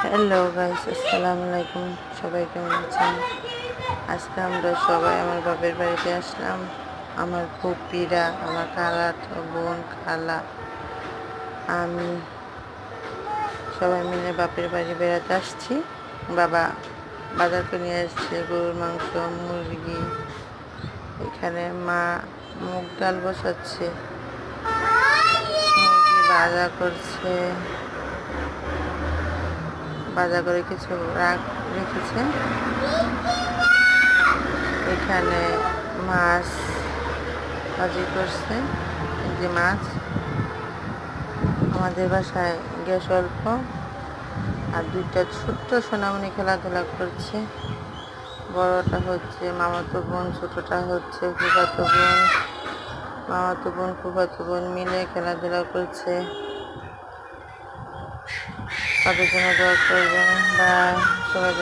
Hello guys, আসসালামু আলাইকুম। সবাই কেমন আছেন? আজকে আমরা সবাই আমার বাপের বাড়িতে আসলাম। আমার ফুপিরা, আমার খালাতো বোন, খালা, আমি সবাই মিলে বাপের বাড়ি বেড়াতে আসছি। বাবা বাজার করে নিয়ে আসছে গরুর মাংস, মুরগি। এখানে মা মুগ ডাল বসাচ্ছে, মুরগি ভাজা করছে, ভাজা করে কিছু রেখেছে। এখানে মাছ ভাজি করছে। এই যে মাছ। আমাদের বাসায় গ্যাস অল্প, আর দুইটা ছোট্ট সোনামণি খেলাধুলা করছে। বড়টা হচ্ছে মামাতো বোন, ছোটটা হচ্ছে ফুফাতো বোন। মামাতো বোন ফুফাতো বোন মিলে খেলাধুলা করছে। তাদের জন্য দোয়া করবেন। বা সবাই